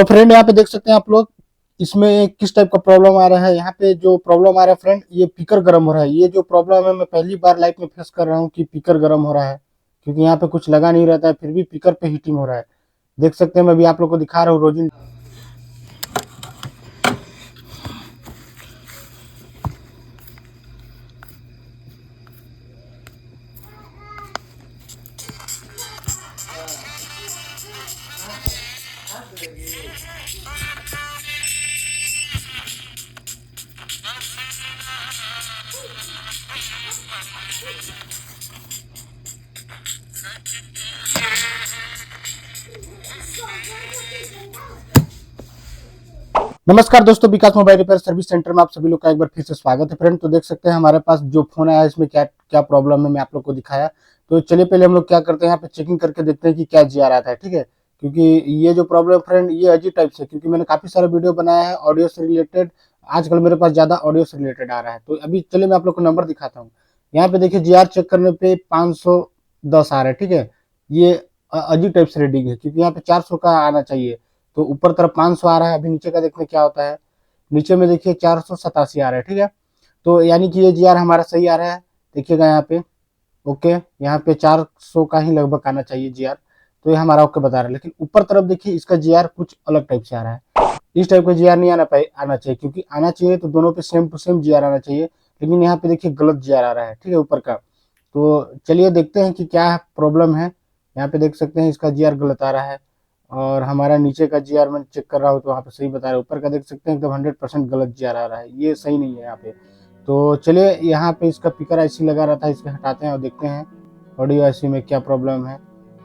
तो फ्रेंड यहाँ पे देख सकते हैं आप लोग, इसमें किस टाइप का प्रॉब्लम आ रहा है। यहाँ पे जो प्रॉब्लम आ रहा है फ्रेंड, ये पीकर गर्म हो रहा है। ये जो प्रॉब्लम है मैं पहली बार लाइफ में फेस कर रहा हूँ कि पीकर गर्म हो रहा है, क्योंकि यहाँ पे कुछ लगा नहीं रहता है, फिर भी पीकर पे हीटिंग हो रहा है। देख सकते हैं, मैं भी आप लोग को दिखा रहा हूँ रोजिन। नमस्कार दोस्तों, विकास मोबाइल रिपेयर सर्विस सेंटर में आप सभी लोग का एक बार फिर से स्वागत है फ्रेंड। तो देख सकते हैं हमारे पास जो फोन आया है, इसमें क्या क्या प्रॉब्लम है मैं आप लोग को दिखाया। तो चलिए पहले हम लोग क्या करते हैं, यहाँ पे चेकिंग करके देखते हैं कि क्या जी आ रहा था। ठीक है, क्योंकि ये जो प्रॉब्लम फ्रेंड ये अजीब टाइप से, क्योंकि मैंने काफी सारा वीडियो बनाया है ऑडियो से रिलेटेड। आजकल मेरे पास ज्यादा ऑडियो से रिलेटेड आ रहा है। तो अभी चलिए मैं आप लोग को नंबर दिखाता हूँ। यहाँ पे देखिए जी चेक करने पे 510 आ रहा है। ठीक है, ये अजीब टाइप से रीडिंग है, क्योंकि यहाँ पे 400 का आना चाहिए। तो ऊपर तरफ 500 आ रहा है। अभी नीचे का देखते हैं क्या होता है। नीचे में देखिए 487 आ रहा है। ठीक है, तो यानी कि ये जीआर हमारा सही आ रहा है। देखिएगा यहाँ पे ओके, यहाँ पे 400 का ही लगभग आना चाहिए जीआर। तो ये हमारा ओके बता रहा है, लेकिन ऊपर तरफ देखिए इसका जीआर कुछ अलग टाइप से आ रहा है। इस टाइप का जीआर नहीं आना चाहिए, क्योंकि आना चाहिए तो दोनों पे सेम टू सेम जीआर आना चाहिए। लेकिन यहाँ पे देखिए गलत जीआर आ रहा है। ठीक है, ऊपर का। तो चलिए देखते हैं कि क्या प्रॉब्लम है। यहाँ पे देख सकते हैं इसका जीआर गलत आ रहा है, और हमारा नीचे का जीआर मैं चेक कर रहा हूँ तो वहाँ पे सही बता रहा है। ऊपर का देख सकते हैं एकदम 100% गलत जीआर आ रहा है, ये सही नहीं है यहाँ पे। तो चलिए यहाँ पे इसका पिकर आईसी लगा रहा था, इसके हटाते हैं और देखते हैं ऑडियो आईसी में क्या प्रॉब्लम है।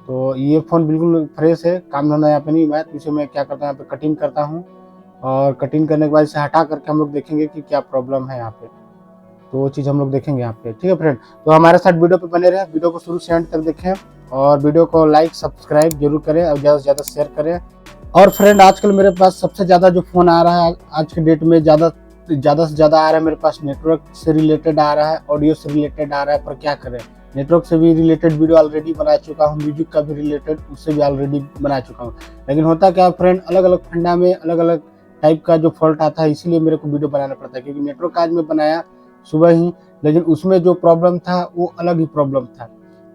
तो ये फ़ोन बिल्कुल फ्रेश है, काम धंधा यहाँ पे नहीं हुआ है। तो इसे मैं क्या करता हूँ, यहाँ पे कटिंग करता हूँ, और कटिंग करने के बाद इसे हटा करके हम लोग देखेंगे कि क्या प्रॉब्लम है यहाँ पे। तो वो चीज़ हम लोग देखेंगे यहाँ पे। ठीक है फ्रेंड, तो हमारे साथ वीडियो पे बने रहे, वीडियो को शुरू से एंड तक देखें, और वीडियो को लाइक सब्सक्राइब जरूर करें और ज़्यादा से ज़्यादा शेयर करें। और फ्रेंड आजकल मेरे पास सबसे ज़्यादा जो फ़ोन आ रहा है आज के डेट में, ज़्यादा से ज़्यादा आ रहा है मेरे पास, नेटवर्क से रिलेटेड आ रहा है, ऑडियो से रिलेटेड आ रहा है। पर क्या करें, नेटवर्क से भी रिलेटेड वीडियो ऑलरेडी बना चुका हूँ, म्यूजिक का भी रिलेटेड उससे भी ऑलरेडी बना चुका हूँ। लेकिन होता क्या फ्रेंड, अलग अलग फंडा में अलग अलग टाइप का जो फॉल्ट आता है, इसीलिए मेरे को वीडियो बनाना पड़ता है। क्योंकि नेटवर्क आज मैं बनाया सुबह ही, लेकिन उसमें जो प्रॉब्लम था वो अलग ही प्रॉब्लम था।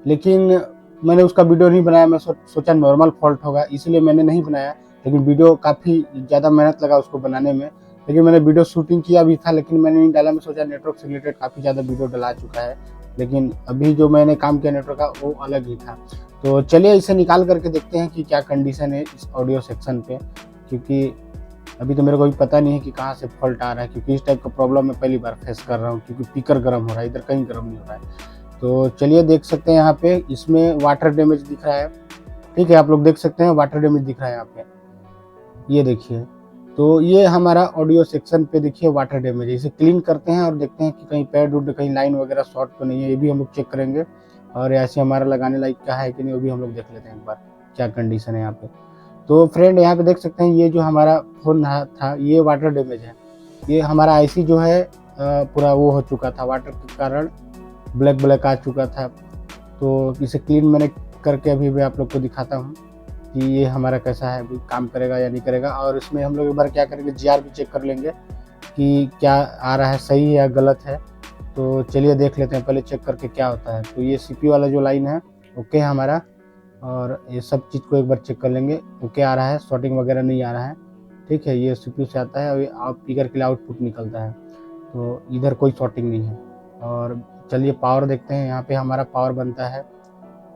लेकिन मैंने उसका वीडियो नहीं बनाया, मैं सोचा नॉर्मल फॉल्ट होगा, इसलिए मैंने नहीं बनाया। लेकिन वीडियो काफ़ी ज़्यादा मेहनत लगा उसको बनाने में। लेकिन मैंने वीडियो शूटिंग किया भी था, लेकिन मैंने नहीं डाला। मैं सोचा नेटवर्क से रिलेटेड काफ़ी ज़्यादा वीडियो डला चुका है, लेकिन अभी जो मैंने काम किया नेटवर्क का वो अलग ही था। तो चलिए इसे निकाल करके देखते हैं कि क्या कंडीशन है इस ऑडियो सेक्शन पे, क्योंकि अभी तो मेरे को भी पता नहीं है कि कहाँ से फॉल्ट आ रहा है। क्योंकि इस टाइप का प्रॉब्लम मैं पहली बार फेस कर रहा हूँ, क्योंकि स्पीकर गर्म हो रहा है, इधर कहीं गर्म नहीं हो रहा है। तो चलिए देख सकते हैं यहाँ पे इसमें वाटर डैमेज दिख रहा है। ठीक है, आप लोग देख सकते हैं वाटर डैमेज दिख रहा है यहाँ पे, ये देखिए। तो ये हमारा ऑडियो सेक्शन पे देखिए वाटर डैमेज है। इसे क्लीन करते हैं और देखते हैं कि कहीं पैड उड कहीं लाइन वगैरह शॉर्ट तो नहीं है, ये भी हम लोग चेक करेंगे। और ऐसे हमारा लगाने लायक क्या है कि नहीं, वो भी हम लोग देख लेते हैं एक बार क्या कंडीशन है यहाँ पे। तो फ्रेंड यहाँ पे देख सकते हैं ये जो हमारा फोन था ये वाटर डैमेज है। ये हमारा आईसी जो है पूरा वो हो चुका था, वाटर के कारण ब्लैक ब्लैक आ चुका था। तो इसे क्लीन मैंने करके अभी मैं आप लोग को दिखाता हूँ कि ये हमारा कैसा है, अभी काम करेगा या नहीं करेगा। और इसमें हम लोग एक बार क्या करेंगे, जीआर भी चेक कर लेंगे कि क्या आ रहा है, सही है या गलत है। तो चलिए देख लेते हैं पहले चेक करके क्या होता है। तो ये सीपीयू वाला जो लाइन है ओके है हमारा, और ये सब चीज़ को एक बार चेक कर लेंगे। ओके आ रहा है, शॉर्टिंग वगैरह नहीं आ रहा है। ठीक है, ये सीपीयू से आता है और ये स्पीकर के लिए आउटपुट निकलता है। तो इधर कोई शॉर्टिंग नहीं है। और चलिए पावर देखते हैं, यहाँ पे हमारा पावर बनता है,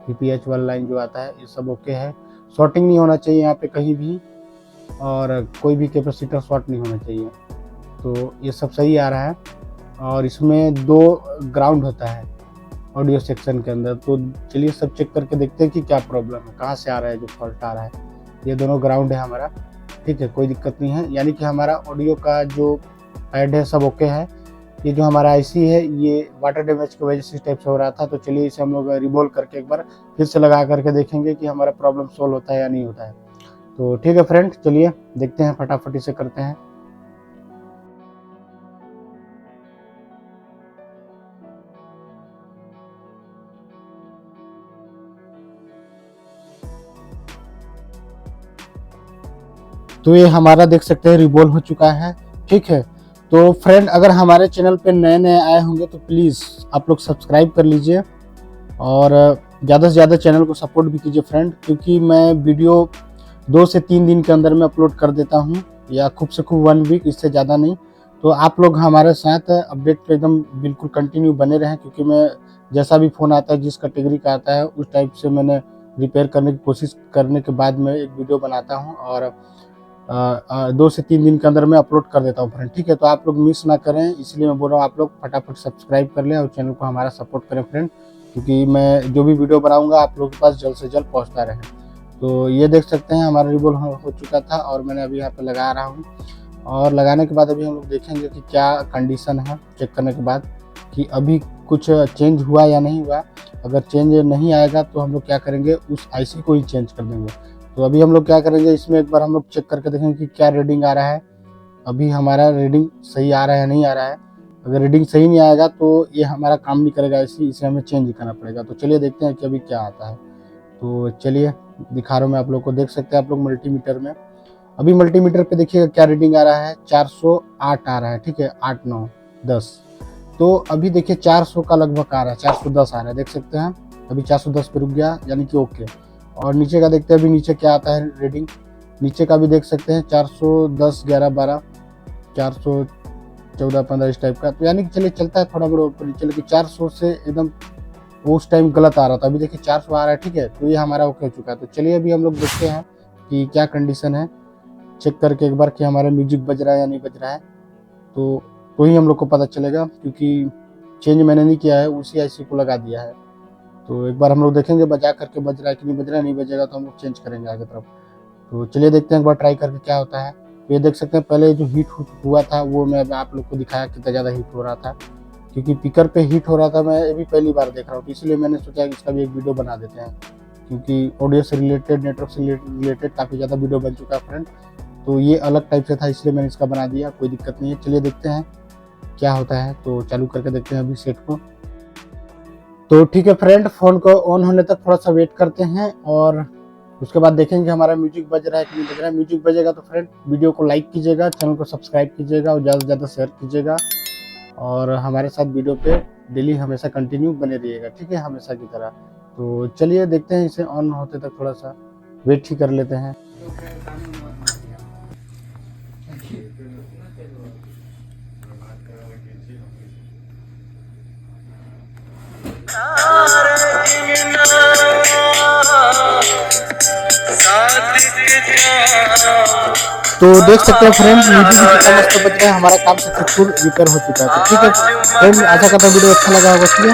पीपीएच वाला लाइन जो आता है ये सब ओके है। शॉर्टिंग नहीं होना चाहिए यहाँ पे कहीं भी, और कोई भी कैपेसिटर शॉर्ट नहीं होना चाहिए। तो ये सब सही आ रहा है। और इसमें 2 ग्राउंड होता है ऑडियो सेक्शन के अंदर। तो चलिए सब चेक करके देखते हैं कि क्या प्रॉब्लम है, कहाँ से आ रहा है जो फॉल्ट आ रहा है। ये दोनों ग्राउंड है हमारा। ठीक है, कोई दिक्कत नहीं है, यानी कि हमारा ऑडियो का जो पैड है सब ओके है। ये जो हमारा आईसी है ये वाटर डैमेज की वजह से इस टाइप से हो रहा था। तो चलिए इसे हम लोग रिवॉल्व करके एक बार फिर से लगा करके देखेंगे कि हमारा प्रॉब्लम सोल्व होता है या नहीं होता है। तो ठीक है फ्रेंड, चलिए देखते हैं, फटाफट इसे करते हैं। तो ये हमारा देख सकते हैं रिवॉल्व हो चुका है। ठीक है, तो फ्रेंड अगर हमारे चैनल पे नए नए आए होंगे तो प्लीज़ आप लोग सब्सक्राइब कर लीजिए और ज़्यादा से ज़्यादा चैनल को सपोर्ट भी कीजिए फ्रेंड, क्योंकि मैं वीडियो 2 से 3 दिन के अंदर में अपलोड कर देता हूँ, या खूब से खूब 1 वीक, इससे ज़्यादा नहीं। तो आप लोग हमारे साथ अपडेट पे एकदम बिल्कुल कंटिन्यू बने रहें, क्योंकि मैं जैसा भी फ़ोन आता है, जिस कैटेगरी का आता है, उस टाइप से मैंने रिपेयर करने की कोशिश करने के बाद मैं एक वीडियो बनाता हूँ और 2 से 3 दिन के अंदर मैं अपलोड कर देता हूँ फ्रेंड। ठीक है, तो आप लोग मिस ना करें, इसलिए मैं बोल रहा हूँ आप लोग फटाफट सब्सक्राइब कर लें और चैनल को हमारा सपोर्ट करें फ्रेंड, क्योंकि मैं जो भी वीडियो बनाऊंगा आप लोगों के पास जल्द से जल्द पहुँचता रहे। तो ये देख सकते हैं हमारा रिवॉल्व हो चुका था और मैंने अभी यहाँ पे लगा रहा हूँ, और लगाने के बाद अभी हम लोग देखेंगे कि क्या कंडीशन है, चेक करने के बाद कि अभी कुछ चेंज हुआ या नहीं हुआ। अगर चेंज नहीं आएगा तो हम लोग क्या करेंगे, उस आईसी को ही चेंज कर देंगे। तो अभी हम लोग क्या करेंगे, इसमें एक बार हम लोग चेक करके देखेंगे कि क्या रीडिंग आ रहा है। अभी हमारा रीडिंग सही आ रहा है नहीं आ रहा है। अगर रीडिंग सही नहीं आएगा तो ये हमारा काम नहीं करेगा इसे हमें चेंज करना पड़ेगा। तो चलिए देखते हैं कि अभी क्या आता है। तो चलिए दिखा रहा हूँ मैं आप लोग को, देख सकते हैं आप लोग मल्टीमीटर में। अभी मल्टीमीटर पे देखिएगा क्या रीडिंग आ रहा है, 408 आ रहा है। ठीक है, 8 9 10, तो अभी देखिए 400 का लगभग आ रहा है, 410 आ रहा है, देख सकते हैं। अभी 410 पे रुक गया, यानी कि ओके। और नीचे का देखते हैं अभी नीचे क्या आता है रीडिंग। नीचे का भी देख सकते हैं 410 11 12 414 15 इस टाइप का। तो यानी कि चलिए चलता है थोड़ा बहुत ऊपर नीचे, लेकिन 400 से एकदम उस टाइम गलत आ रहा था। अभी देखिए 400 आ रहा है। ठीक है, तो ये हमारा ओके हो चुका है। तो चलिए अभी हम लोग देखते हैं कि क्या कंडीशन है, चेक करके एक बार कि हमारा म्यूजिक बज रहा है या नहीं बज रहा है। तो ही हम लोग को पता चलेगा, क्योंकि चेंज मैंने नहीं किया है, उसी आईसी को लगा दिया है। तो एक बार हम लोग देखेंगे बजा करके बज रहा है कि नहीं बज रहा है। नहीं बजेगा तो हम लोग चेंज करेंगे आगे तरफ। तो चलिए देखते हैं एक बार ट्राई करके क्या होता है। तो ये देख सकते हैं पहले जो हीट हुआ था वो मैं आप लोग को दिखाया कितना ज़्यादा हीट हो रहा था, क्योंकि पिकर पे हीट हो रहा था। मैं ये भी पहली बार देख रहा हूँ, तो इसलिए मैंने सोचा कि इसका भी एक वीडियो बना देते हैं, क्योंकि ऑडियो से रिलेटेड, नेटवर्क से रिलेटेड काफ़ी ज़्यादा वीडियो बन चुका है फ्रेंड। तो ये अलग टाइप से था, इसलिए मैंने इसका बना दिया, कोई दिक्कत नहीं है। चलिए देखते हैं क्या होता है। तो चालू करके देखते हैं अभी सेट को। तो ठीक है फ्रेंड, फ़ोन को ऑन होने तक थोड़ा सा वेट करते हैं और उसके बाद देखेंगे हमारा म्यूजिक बज रहा है कि नहीं बज रहा है। म्यूजिक बजेगा तो फ्रेंड वीडियो को लाइक कीजिएगा, चैनल को सब्सक्राइब कीजिएगा और ज़्यादा से ज़्यादा शेयर कीजिएगा, और हमारे साथ वीडियो पे डेली हमेशा कंटिन्यू बने रहिएगा। ठीक है, हमेशा की तरह। तो चलिए देखते हैं, इसे ऑन होते तक थोड़ा सा वेट ही कर लेते हैं। तो देख सकते हैं फ्रेंड म्यूजिक भी कितना मस्त बज रहा है, हमारा काम सक्सेसफुल रिपेयर हो चुका है। तो ठीक है फ्रेंड, आशा करता हूँ वीडियो अच्छा लगा होगा। ठीक है,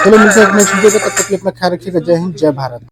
चलो मिलते हैं एक नेक्स्ट वीडियो पे, तब तक के लिए अपना ख्याल रखिएगा। जय हिंद, जय भारत।